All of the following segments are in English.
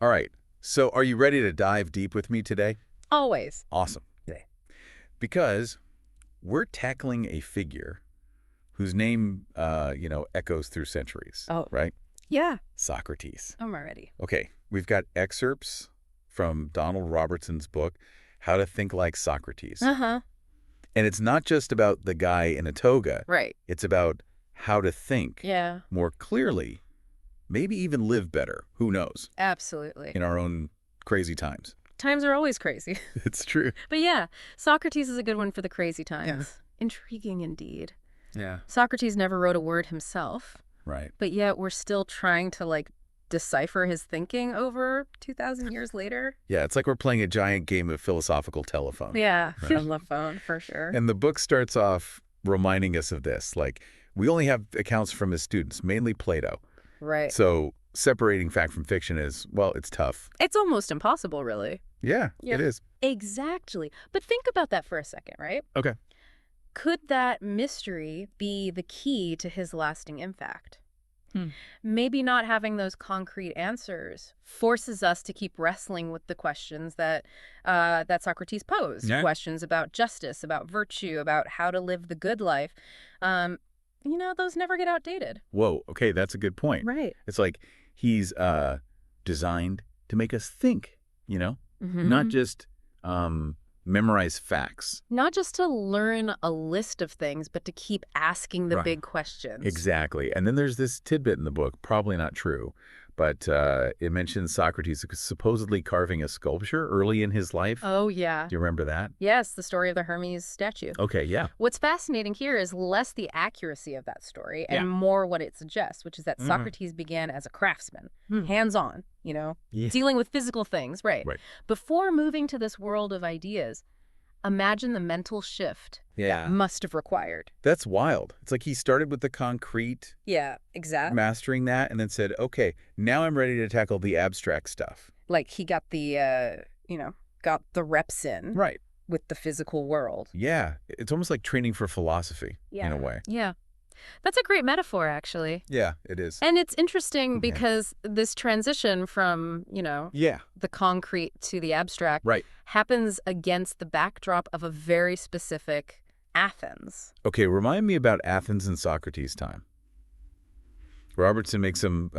All right. So are you ready to dive deep with me today? Always. Awesome. Because we're tackling a figure whose name, echoes through centuries, Oh. right? Yeah. Socrates. I'm already. Okay. We've got excerpts from Donald Robertson's book, How to Think Like Socrates. Uh-huh. And it's not just about the guy in a toga. Right. It's about how to think Yeah. more clearly, maybe even live better. Who knows? Absolutely. In our own crazy times. Times are always crazy. It's true. But yeah, Socrates is a good one for the crazy times. Yeah. Intriguing indeed. Yeah. Socrates never wrote a word himself, Right. but yet we're still trying to, decipher his thinking over 2,000 years later. Yeah, it's like we're playing a giant game of philosophical telephone. Yeah, Right. on the phone, for sure. And the book starts off reminding us of this. Like, we only have accounts from his students, mainly Plato. Right. So separating fact from fiction is, well, it's tough. It's almost impossible, really. Yeah, Yeah. it is. Exactly. But think about that for a second, right? Okay. Could that mystery be the key to his lasting impact? Maybe not having those concrete answers forces us to keep wrestling with the questions that Socrates posed. Yeah. Questions about justice, about virtue, about how to live the good life. Those never get outdated. Whoa, okay, that's a good point. Right. It's like he's designed to make us think, Mm-hmm. not just memorize facts. Not just to learn a list of things, but to keep asking the Right. big questions. Exactly. And then there's this tidbit in the book, probably not true, but it mentions Socrates supposedly carving a sculpture early in his life. Oh, yeah. Do you remember that? Yes, the story of the Hermes statue. Okay, yeah. What's fascinating here is less the accuracy of that story and Yeah. more what it suggests, which is that Mhm. Socrates began as a craftsman, Hmm. hands-on, Yeah. dealing with physical things, right? Right. Before moving to this world of ideas, imagine the mental shift Yeah. must have required. That's wild. It's like he started with the concrete, Yeah, exactly. mastering that, and then said, okay, now I'm ready to tackle the abstract stuff. Like he got the, got the reps in Right. with the physical world. Yeah. It's almost like training for philosophy in a way. Yeah. That's a great metaphor, actually. Yeah, it is. And it's interesting Yeah. because this transition from, Yeah. the concrete to the abstract Right. happens against the backdrop of a very specific Athens. Okay, remind me about Athens and Socrates' time. Robertson makes some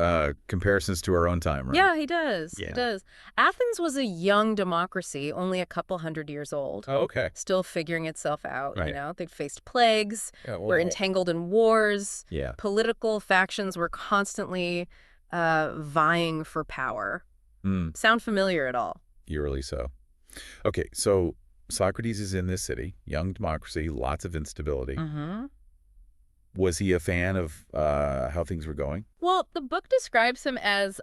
comparisons to our own time, right? Yeah, he does. Yeah. He does. Athens was a young democracy, only a couple hundred years old. Oh, okay. Still figuring itself out, Right. They'd faced plagues, Yeah, were entangled in wars. Yeah. Political factions were constantly vying for power. Sound familiar at all? Eerily so. Okay, so Socrates is in this city, young democracy, lots of instability. Mm-hmm. Was he a fan of how things were going? Well, the book describes him as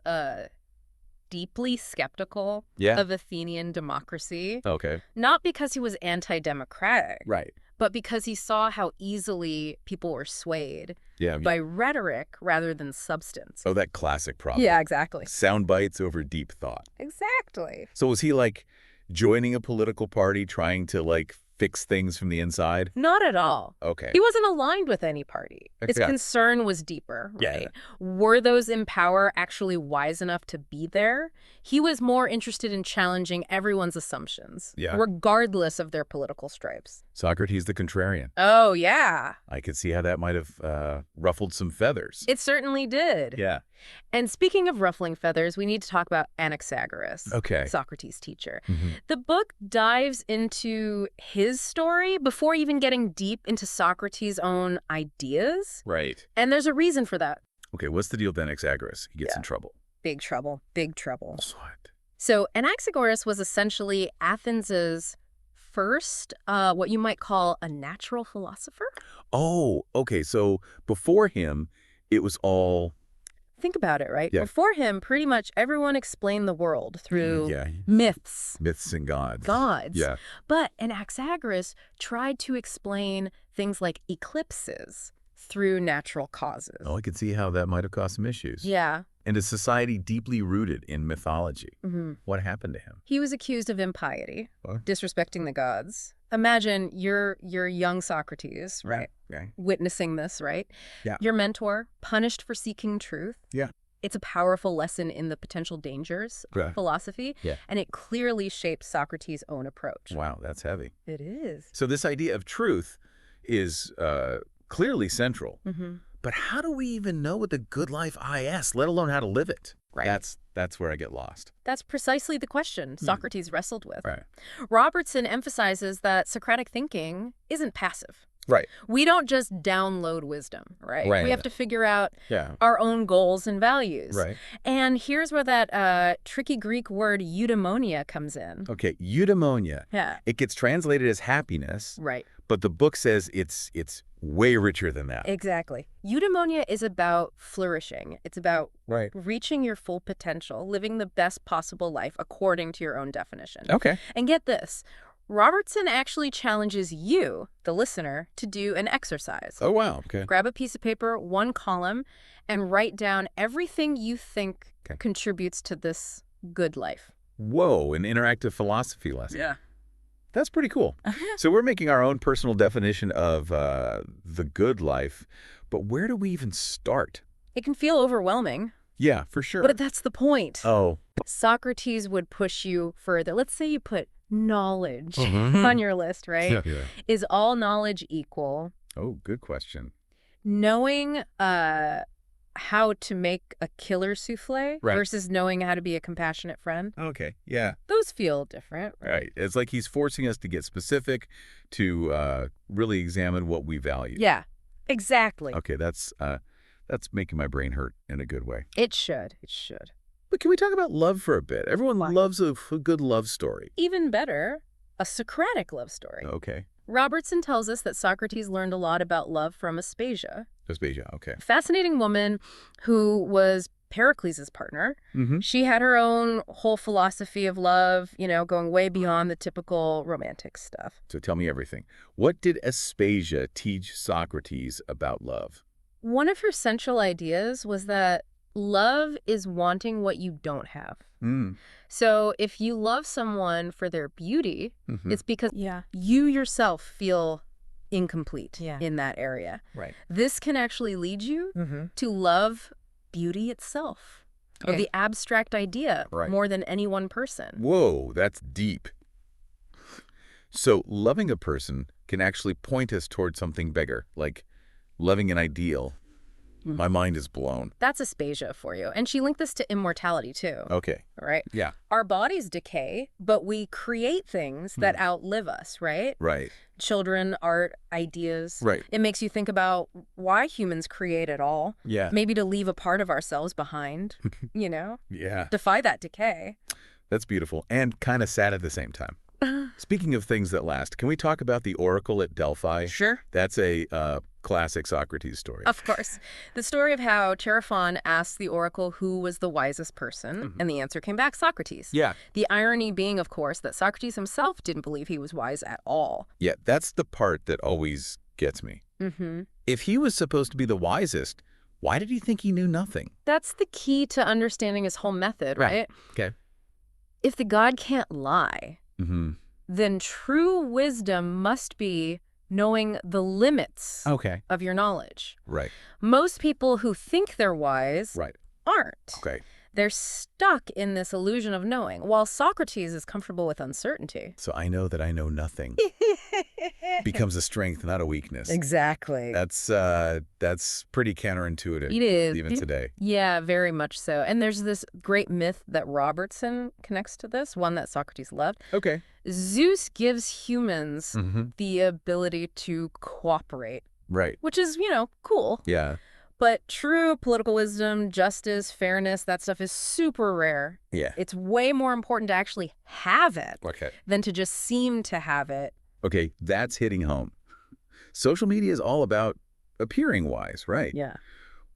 deeply skeptical Yeah. of Athenian democracy, Okay. not because he was anti-democratic, Right. but because he saw how easily people were swayed Yeah. by rhetoric rather than substance. Oh, that classic problem. Yeah, exactly. Sound bites over deep thought. Exactly. So was he like joining a political party trying to like fix things from the inside? Not at all. Okay. He wasn't aligned with any party. His Okay. concern was deeper, Yeah. right? Were those in power actually wise enough to be there? He was more interested in challenging everyone's assumptions, Yeah. regardless of their political stripes. Socrates the contrarian. Oh, yeah. I could see how that might have ruffled some feathers. It certainly did. Yeah. And speaking of ruffling feathers, we need to talk about Anaxagoras, Okay. Socrates' teacher. Mhm. The book dives into his story before even getting deep into Socrates' own ideas. Right. And there's a reason for that. Okay, what's the deal with Anaxagoras? He gets in trouble. Big trouble. Big trouble. What? So Anaxagoras was essentially Athens's first, what you might call a natural philosopher. Oh, okay. So before him, it was all Think about it, right? Yeah. Before him, pretty much everyone explained the world through yeah, myths, myths and gods. gods. Yeah. But Anaxagoras tried to explain things like eclipses through natural causes. Oh, I could see how that might have caused some issues. Yeah. And a society deeply rooted in mythology. hmm What happened to him? He was accused of impiety, What? disrespecting the gods. Imagine you're young Socrates, right? Okay. Witnessing this, right? Yeah. Your mentor, punished for seeking truth. Yeah. It's a powerful lesson in the potential dangers of philosophy, and it clearly shapes Socrates' own approach. Wow, that's heavy. It is. So this idea of truth is clearly central. Mm-hmm. But how do we even know what the good life is, let alone how to live it? Right. That's where I get lost. That's precisely the question Socrates wrestled with. Right. Robertson emphasizes that Socratic thinking isn't passive. Right. We don't just download wisdom, right? Right. We have to figure out our own goals and values. Right. And here's where that tricky Greek word eudaimonia comes in. Okay, eudaimonia. Yeah. It gets translated as happiness. Right. But the book says it's way richer than that. Exactly. Eudaimonia is about flourishing. It's about Right. reaching your full potential, living the best possible life according to your own definition. Okay. And get this, Robertson actually challenges you, the listener, to do an exercise. Oh, wow. Okay. Grab a piece of paper, one column, and write down everything you think contributes to this good life. Whoa, an interactive philosophy lesson. Yeah. That's pretty cool. So we're making our own personal definition of the good life, but where do we even start? It can feel overwhelming. Yeah, for sure. But that's the point. Oh. Socrates would push you further. Let's say you put knowledge on your list, right? Yeah. Is all knowledge equal? Oh, good question. Knowing how to make a killer souffle versus knowing how to be a compassionate friend. Okay, yeah. Those feel different. Right. It's like he's forcing us to get specific, to really examine what we value. Yeah, exactly. Okay, that's making my brain hurt in a good way. It should. It should. But can we talk about love for a bit? Everyone loves a good love story. Even better, a Socratic love story. Okay. Robertson tells us that Socrates learned a lot about love from Aspasia. Aspasia, okay. A fascinating woman who was Pericles' partner. Mm-hmm. She had her own whole philosophy of love, going way beyond the typical romantic stuff. So tell me everything. What did Aspasia teach Socrates about love? One of her central ideas was that love is wanting what you don't have. So if you love someone for their beauty, it's because you yourself feel incomplete in that area. Right. This can actually lead you to love beauty itself, or the abstract idea more than any one person. Whoa, that's deep. So loving a person can actually point us towards something bigger, like loving an ideal. My mind is blown. That's Aspasia for you. And she linked this to immortality, too. Okay. Right? Yeah. Our bodies decay, but we create things that outlive us, right? Right. Children, art, ideas. Right. It makes you think about why humans create at all. Yeah. Maybe to leave a part of ourselves behind, Yeah. Defy that decay. That's beautiful and kind of sad at the same time. Speaking of things that last, can we talk about the oracle at Delphi? Sure. That's a classic Socrates story. Of course. The story of how Chaerephon asked the oracle who was the wisest person, and the answer came back Socrates. Yeah. The irony being, of course, that Socrates himself didn't believe he was wise at all. Yeah, that's the part that always gets me. If he was supposed to be the wisest, why did he think he knew nothing? That's the key to understanding his whole method, right? Okay. If the god can't lie, then true wisdom must be knowing the limits of your knowledge. Right. Most people who think they're wise aren't. Okay. They're stuck in this illusion of knowing, while Socrates is comfortable with uncertainty. So I know that I know nothing becomes a strength, not a weakness. Exactly. That's pretty counterintuitive. It is. Even today. Yeah, very much so. And there's this great myth that Robertson connects to this, one that Socrates loved. Okay. Zeus gives humans the ability to cooperate. Right. Which is, cool. Yeah. But true political wisdom, justice, fairness, that stuff is super rare. Yeah. It's way more important to actually have it than to just seem to have it. Okay, that's hitting home. Social media is all about appearing wise, right? Yeah.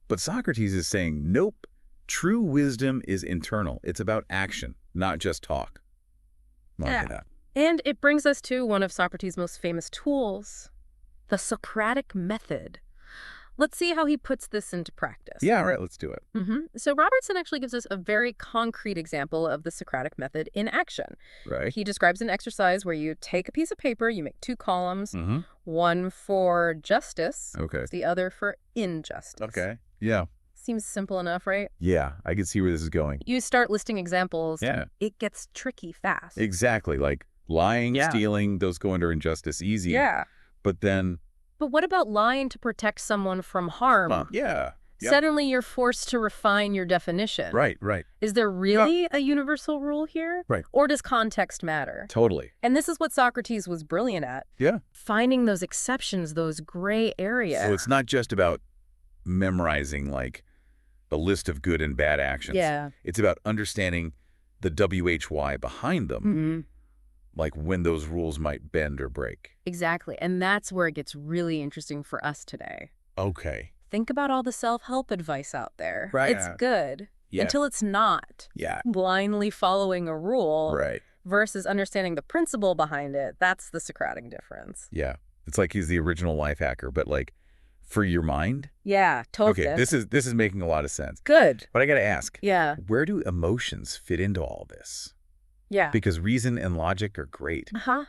But Socrates is saying, nope, true wisdom is internal. It's about action, not just talk. Yeah. And it brings us to one of Socrates' most famous tools, the Socratic method. Let's see how he puts this into practice. Yeah, all right, let's do it. So Robertson actually gives us a very concrete example of the Socratic method in action. Right. He describes an exercise where you take a piece of paper, you make two columns, one for justice, the other for injustice. Okay, yeah. Seems simple enough, right? Yeah, I can see where this is going. You start listing examples, Yeah. it gets tricky fast. Exactly. Like lying, Yeah. stealing, those go under injustice easy. Yeah. But then... But what about lying to protect someone from harm? Yeah. Yep. Suddenly you're forced to refine your definition. Right. Is there really a universal rule here? Right. Or does context matter? Totally. And this is what Socrates was brilliant at. Yeah. Finding those exceptions, those gray areas. So it's not just about memorizing like a list of good and bad actions. Yeah. It's about understanding the WHY behind them. Mm-hmm. Like when those rules might bend or break. Exactly. And that's where it gets really interesting for us today. Okay. Think about all the self-help advice out there. Right. It's good Yeah. until it's not. Yeah. Blindly following a rule Right. versus understanding the principle behind it. That's the Socratic difference. Yeah. It's like he's the original life hacker, but like for your mind. Yeah, totally. Okay, this is making a lot of sense. Good. But I got to ask. Yeah. Where do emotions fit into all this? Yeah. Because reason and logic are great. Uh-huh.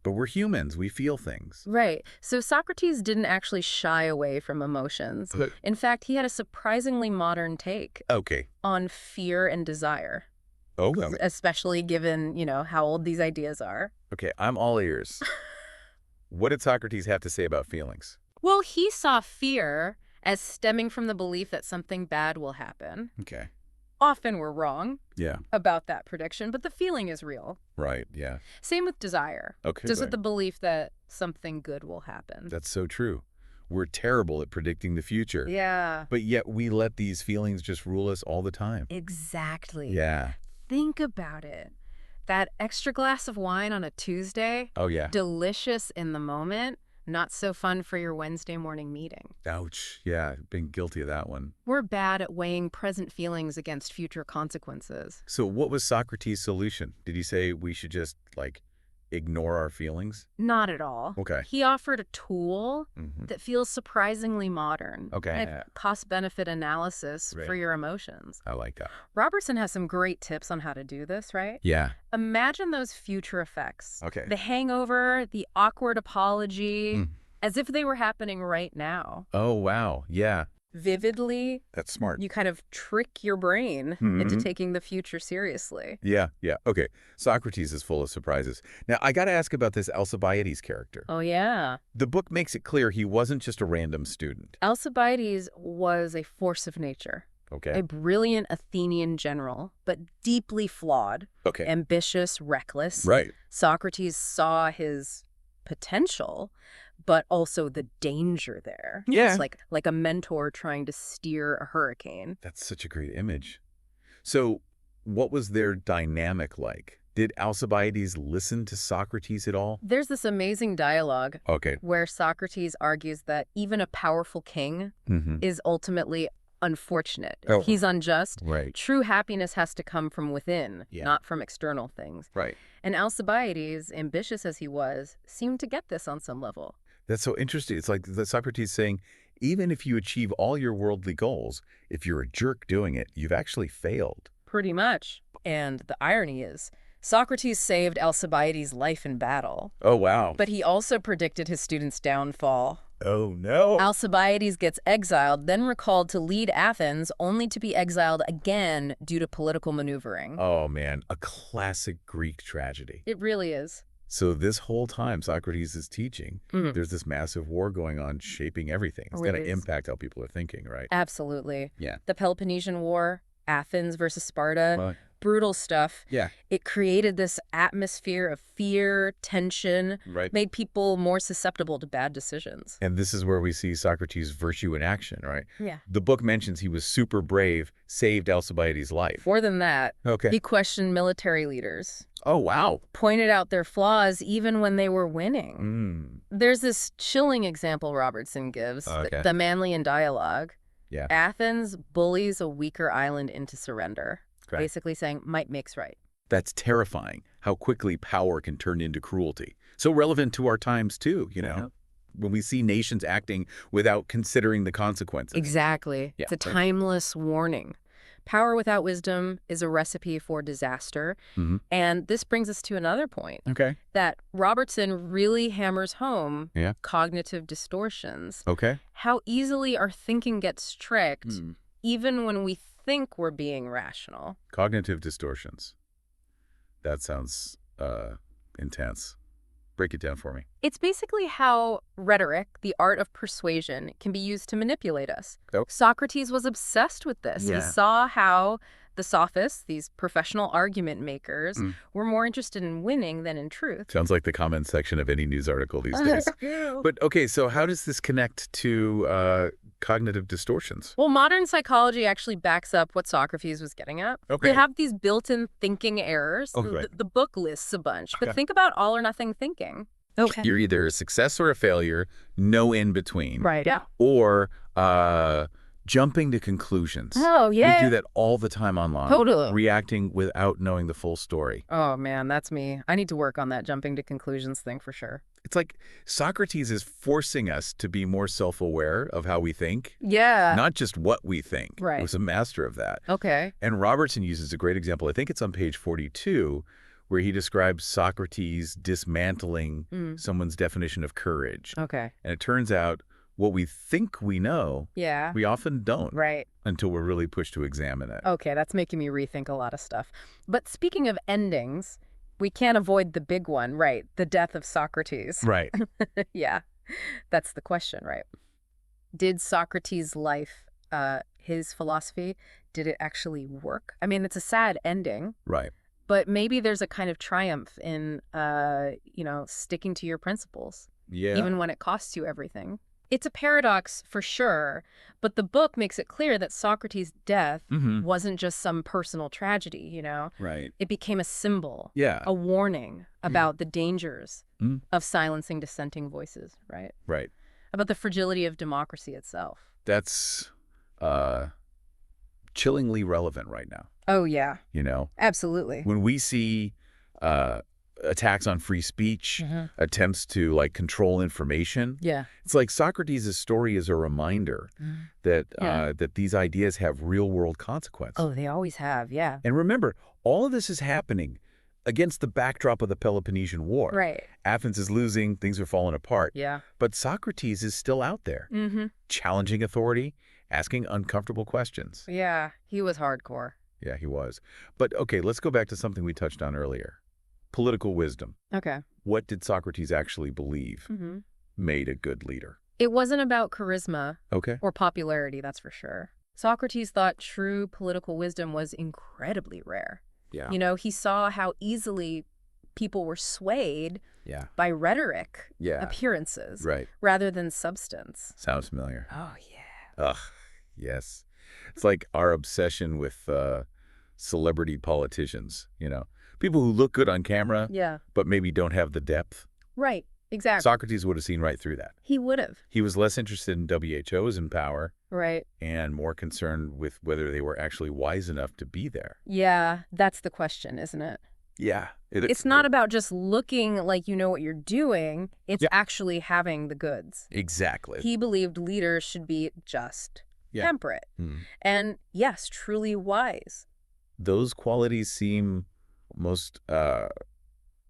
But we're humans. We feel things. Right. So Socrates didn't actually shy away from emotions. In fact, he had a surprisingly modern take Okay. on fear and desire. Oh, well. Especially given, how old these ideas are. Okay, I'm all ears. What did Socrates have to say about feelings? Well, he saw fear as stemming from the belief that something bad will happen. Okay. Often we're wrong Yeah. about that prediction, but the feeling is real. Right, yeah. Same with desire. Okay. Just with the belief that something good will happen. That's so true. We're terrible at predicting the future. Yeah. But yet we let these feelings just rule us all the time. Exactly. Yeah. Think about it. That extra glass of wine on a Tuesday, Oh, yeah. delicious in the moment, not so fun for your Wednesday morning meeting. Ouch. Yeah, been guilty of that one. We're bad at weighing present feelings against future consequences. So what was Socrates' solution? Did he say we should just, like, ignore our feelings? Not at all. Okay. He offered a tool Mm-hmm. that feels surprisingly modern. Okay. Like cost-benefit analysis Right. for your emotions. I like that. Robertson has some great tips on how to do this, right? Yeah. Imagine those future effects. Okay. The hangover, the awkward apology, Mm. as if they were happening right now. Oh, wow. Yeah. Vividly, That's smart. you kind of trick your brain into taking the future seriously. Yeah, yeah. Okay. Socrates is full of surprises. Now, I got to ask about this Alcibiades character. Oh, yeah. The book makes it clear he wasn't just a random student. Alcibiades was a force of nature. Okay. A brilliant Athenian general, but deeply flawed, Okay. ambitious, reckless. Right. Socrates saw his potential, but also the danger there. Yeah. It's like a mentor trying to steer a hurricane. That's such a great image. So what was their dynamic like? Did Alcibiades listen to Socrates at all? There's this amazing dialogue Okay. where Socrates argues that even a powerful king Mm-hmm. is ultimately unfortunate. Oh. He's unjust. Right. True happiness has to come from within, Yeah. not from external things. Right. And Alcibiades, ambitious as he was, seemed to get this on some level. That's so interesting. It's like the Socrates saying, even if you achieve all your worldly goals, if you're a jerk doing it, you've actually failed. Pretty much. And the irony is, Socrates saved Alcibiades' life in battle, Oh, wow. but he also predicted his student's downfall. Oh, no. Alcibiades gets exiled, then recalled to lead Athens, only to be exiled again due to political maneuvering. Oh, man. A classic Greek tragedy. It really is. So this whole time Socrates is teaching, Mhm. there's this massive war going on shaping everything. It's going to Really is. impact how people are thinking, right? Absolutely. Yeah. The Peloponnesian War, Athens versus Sparta, Well, brutal stuff. yeah. It created this atmosphere of fear, tension, Right. made people more susceptible to bad decisions. And this is where we see Socrates' virtue in action, right? Yeah. The book mentions he was super brave, saved Alcibiades' life. More than that, Okay. he questioned military leaders, Oh, wow. pointed out their flaws even when they were winning. Mm. There's this chilling example Robertson gives, Okay. the Manlian dialogue. Yeah. Athens bullies a weaker island into surrender, Okay. basically saying might makes right. That's terrifying, how quickly power can turn into cruelty. So relevant to our times, too, Yeah. when we see nations acting without considering the consequences. Exactly. Yeah, It's a right. timeless warning. Power without wisdom is a recipe for disaster. Mhm. And this brings us to another point, Okay. that Robertson really hammers home Yeah. cognitive distortions. Okay. How easily our thinking gets tricked Mm. even when we think we're being rational. Cognitive distortions. That sounds intense. Break it down for me. It's basically how rhetoric, the art of persuasion, can be used to manipulate us. Oh. Socrates was obsessed with this. Yeah. He saw how the Sophists, these professional argument makers, were more interested in winning than in truth. Sounds like the comment section of any news article these days. But okay, so how does this connect to cognitive distortions? Well, modern psychology actually backs up what Socrates was getting at. Okay. They have these built-in thinking errors. Oh, right. The book lists a bunch, but Okay. think about all or nothing thinking. Okay. You're either a success or a failure, no in between. Right. Yeah. Or jumping to conclusions. Oh, yeah. We do that all the time online. Totally. Reacting without knowing the full story. Oh, man, that's me. I need to work on that jumping to conclusions thing for sure. It's like Socrates is forcing us to be more self-aware of how we think, Yeah. not just what we think. Right. He was a master of that. Okay. And Robertson uses a great example. I think it's on page 42, where he describes Socrates dismantling someone's definition of courage. Okay. And it turns out what we think we know, Yeah. we often don't Right. until we're really pushed to examine it. Okay, that's making me rethink a lot of stuff. But speaking of endings, we can't avoid the big one, right? The death of Socrates. Right. Yeah, that's the question, right? Did Socrates' life, his philosophy, did it actually work? I mean, it's a sad ending, Right. but maybe there's a kind of triumph in, sticking to your principles, Yeah. even when it costs you everything. It's a paradox for sure, but the book makes it clear that Socrates' death wasn't just some personal tragedy, Right. It became a symbol, Yeah. a warning about the dangers of silencing dissenting voices, right? Right. About the fragility of democracy itself. That's chillingly relevant right now. Oh, yeah. Absolutely. When we see attacks on free speech, attempts to control information, Yeah. it's like Socrates' story is a reminder that that these ideas have real-world consequences. Oh, they always have, yeah. And remember, all of this is happening against the backdrop of the Peloponnesian War. Right. Athens is losing, things are falling apart. Yeah. But Socrates is still out there, challenging authority, asking uncomfortable questions. Yeah, he was hardcore. Yeah, he was. But okay, let's go back to something we touched on earlier. Political wisdom. Okay. What did Socrates actually believe made a good leader? It wasn't about charisma Okay. or popularity, that's for sure. Socrates thought true political wisdom was incredibly rare. Yeah. He saw how easily people were swayed Yeah. by rhetoric, Yeah. appearances, Right. rather than substance. Sounds familiar. Oh, yeah. Ugh, yes. It's like our obsession with celebrity politicians, People who look good on camera, Yeah. but maybe don't have the depth. Right. Exactly. Socrates would have seen right through that. He would have. He was less interested in WHOs in power Right. and more concerned with whether they were actually wise enough to be there. Yeah, that's the question, isn't it? Yeah. It's not about just looking like you know what you're doing. It's actually having the goods. Exactly. He believed leaders should be just, Yeah. temperate, and, yes, truly wise. Those qualities seem most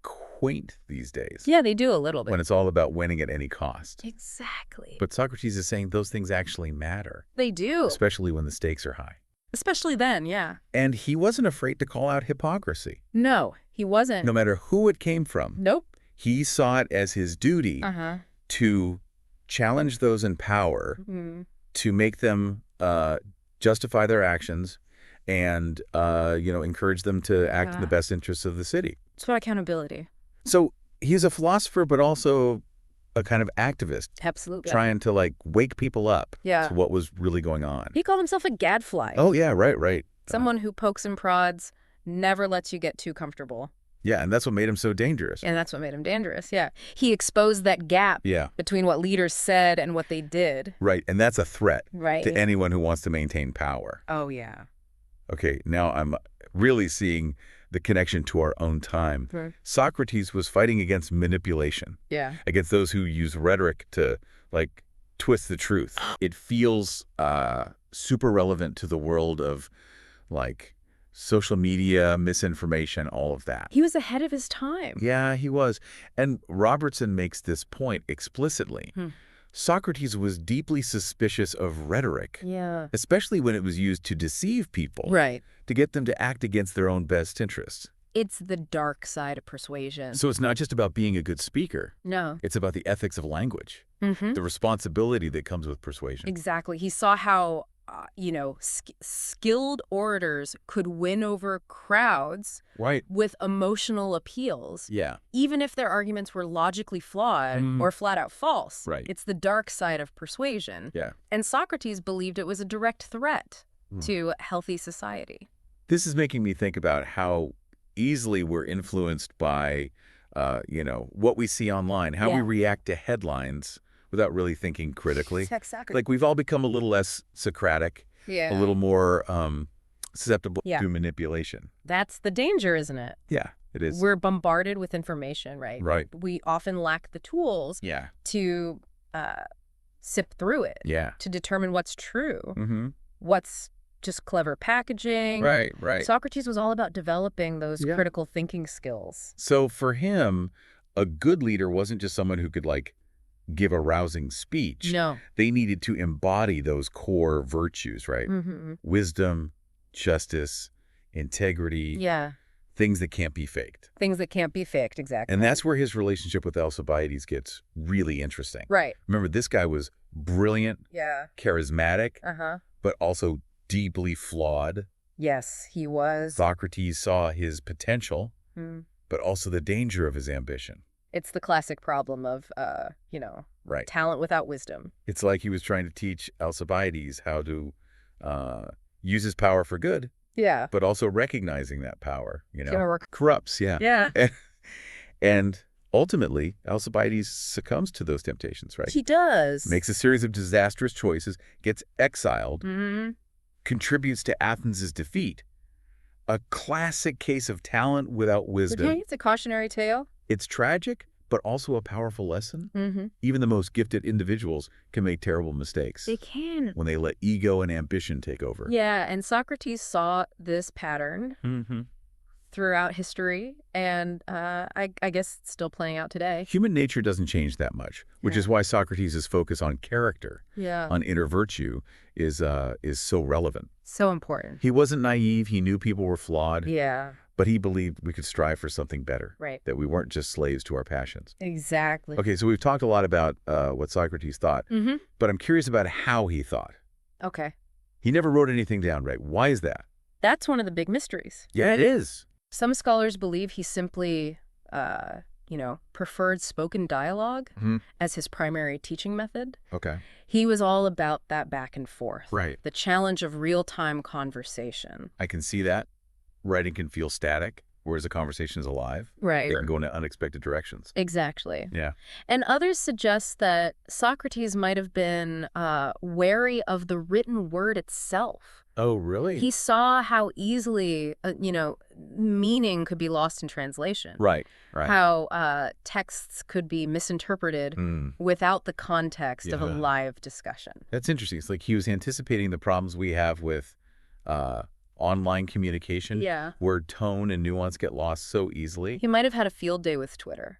quaint these days. Yeah, they do a little bit. When it's all about winning at any cost. Exactly. But Socrates is saying those things actually matter, They do. especially when the stakes are high. Especially then, yeah. And he wasn't afraid to call out hypocrisy. No, he wasn't. No matter who it came from, Nope. he saw it as his duty to challenge those in power, to make them justify their actions, and encourage them to act in the best interests of the city. It's about accountability. So he's a philosopher, but also a kind of activist, Absolutely. trying to wake people up Yeah. to what was really going on. He called himself a gadfly. Oh, yeah, right. Someone who pokes and prods, never lets you get too comfortable. Yeah, and that's what made him so dangerous. And that's what made him dangerous, yeah. He exposed that gap between what leaders said and what they did. Right, and that's a threat Right. to anyone who wants to maintain power. Oh, yeah. Okay, now I'm really seeing the connection to our own time. Right. Socrates was fighting against manipulation, Yeah. against those who use rhetoric to, twist the truth. It feels super relevant to the world of, social media, misinformation, all of that. He was ahead of his time. Yeah, he was. And Robertson makes this point explicitly. Socrates was deeply suspicious of rhetoric, Yeah. especially when it was used to deceive people, Right. to get them to act against their own best interests. It's the dark side of persuasion. So it's not just about being a good speaker. No. It's about the ethics of language, Mm-hmm. the responsibility that comes with persuasion. Exactly. He saw how, skilled orators could win over crowds Right. with emotional appeals, Yeah. even if their arguments were logically flawed or flat out false. Right. It's the dark side of persuasion. Yeah. And Socrates believed it was a direct threat to healthy society. This is making me think about how easily we're influenced by, what we see online, how we react to headlines without really thinking critically. Exactly. Like we've all become a little less Socratic, a little more susceptible to manipulation. That's the danger, isn't it? Yeah, it is. We're bombarded with information, right? Right. We often lack the tools to sift through it, to determine what's true, what's just clever packaging. Right. Socrates was all about developing those critical thinking skills. So for him, a good leader wasn't just someone who could give a rousing speech. No. They needed to embody those core virtues, right? Wisdom, justice, integrity. Yeah. Things that can't be faked. Things that can't be faked, exactly. And that's where his relationship with Alcibiades gets really interesting. Right. Remember, this guy was brilliant, charismatic, but also deeply flawed. Yes, he was. Socrates saw his potential, but also the danger of his ambition. It's the classic problem of, talent without wisdom. It's like he was trying to teach Alcibiades how to use his power for good. Yeah. But also recognizing that power, Work. corrupts, Yeah. And ultimately, Alcibiades succumbs to those temptations, right? He does. Makes a series of disastrous choices, gets exiled, contributes to Athens' defeat. A classic case of talent without wisdom. Okay, it's a cautionary tale. It's tragic, but also a powerful lesson. Even the most gifted individuals can make terrible mistakes. They can. When they let ego and ambition take over. Yeah, and Socrates saw this pattern throughout history, and I guess it's still playing out today. Human nature doesn't change that much, which is why Socrates' focus on character, on inner virtue, is so relevant. So important. He wasn't naive. He knew people were flawed. Yeah. But he believed we could strive for something better. Right. That we weren't just slaves to our passions. Exactly. Okay, so we've talked a lot about what Socrates thought, but I'm curious about how he thought. Okay. He never wrote anything down, right? Why is that? That's one of the big mysteries. Yeah, it is. Some scholars believe he simply, preferred spoken dialogue as his primary teaching method. Okay. He was all about that back and forth. Right. The challenge of real-time conversation. I can see that. Writing can feel static, whereas a conversation is alive. Right. It can go in unexpected directions. Exactly. Yeah. And others suggest that Socrates might have been wary of the written word itself. Oh, really? He saw how easily, meaning could be lost in translation. Right. How texts could be misinterpreted without the context of a live discussion. That's interesting. It's like he was anticipating the problems we have with online communication, where tone and nuance get lost so easily. He might have had a field day with Twitter.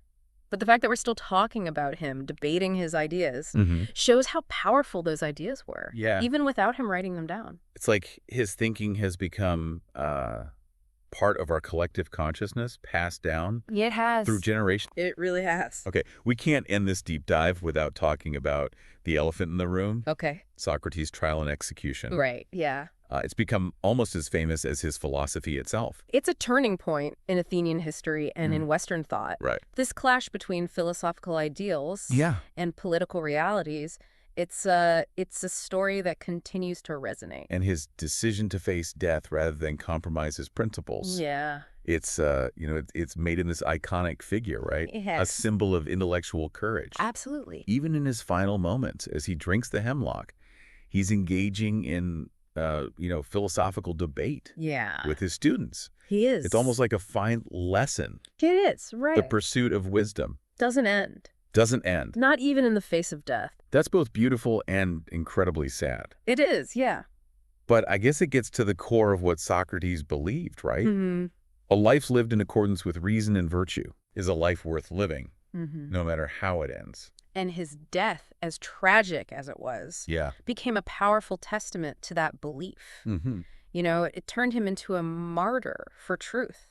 But the fact that we're still talking about him, debating his ideas, shows how powerful those ideas were, even without him writing them down. It's like his thinking has become part of our collective consciousness, passed down It has. through generations. It really has. Okay, we can't end this deep dive without talking about the elephant in the room, Okay. Socrates' trial and execution. Right, yeah. It's become almost as famous as his philosophy itself. It's a turning point in Athenian history and in Western thought. Right. This clash between philosophical ideals and political realities, it's a story that continues to resonate. And his decision to face death rather than compromise his principles. Yeah. It's it's made him this iconic figure, right? It has. A symbol of intellectual courage. Absolutely. Even in his final moments, as he drinks the hemlock, he's engaging in philosophical debate with his students. He is. It's almost like a fine lesson. It is, right. The pursuit of wisdom. Doesn't end. Doesn't end. Not even in the face of death. That's both beautiful and incredibly sad. It is, yeah. But I guess it gets to the core of what Socrates believed, right? A life lived in accordance with reason and virtue is a life worth living, no matter how it ends. And his death, as tragic as it was, became a powerful testament to that belief. You know, it turned him into a martyr for truth.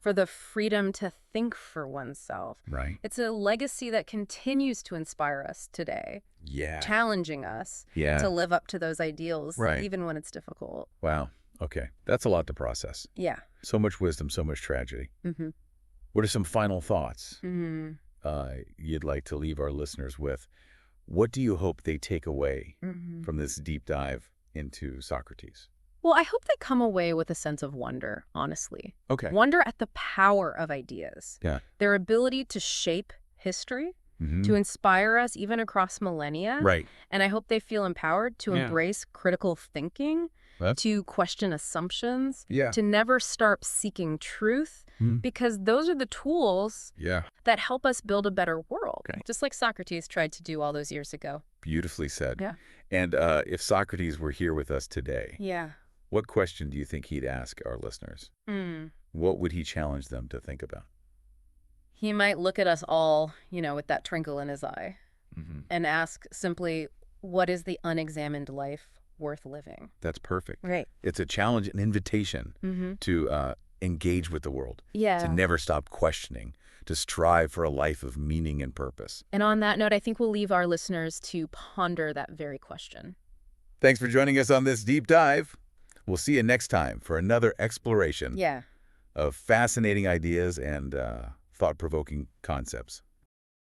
For the freedom to think for oneself. It's a legacy that continues to inspire us today. Challenging us to live up to those ideals, even when it's difficult. Wow. Okay. That's a lot to process. So much wisdom, so much tragedy. What are some final thoughts you'd like to leave our listeners with? What do you hope they take away from this deep dive into Socrates? Well, I hope they come away with a sense of wonder, honestly. Wonder at the power of ideas. Their ability to shape history, to inspire us even across millennia. And I hope they feel empowered to embrace critical thinking, to question assumptions, to never start seeking truth, because those are the tools that help us build a better world, just like Socrates tried to do all those years ago. Beautifully said. And if Socrates were here with us today, what question do you think he'd ask our listeners? What would he challenge them to think about? He might look at us all, you know, with that twinkle in his eye and ask simply, what is the unexamined life worth living? That's perfect. It's a challenge, an invitation to engage with the world, to never stop questioning, to strive for a life of meaning and purpose. And on that note, I think we'll leave our listeners to ponder that very question. Thanks for joining us on this deep dive. We'll see you next time for another exploration of fascinating ideas and thought-provoking concepts.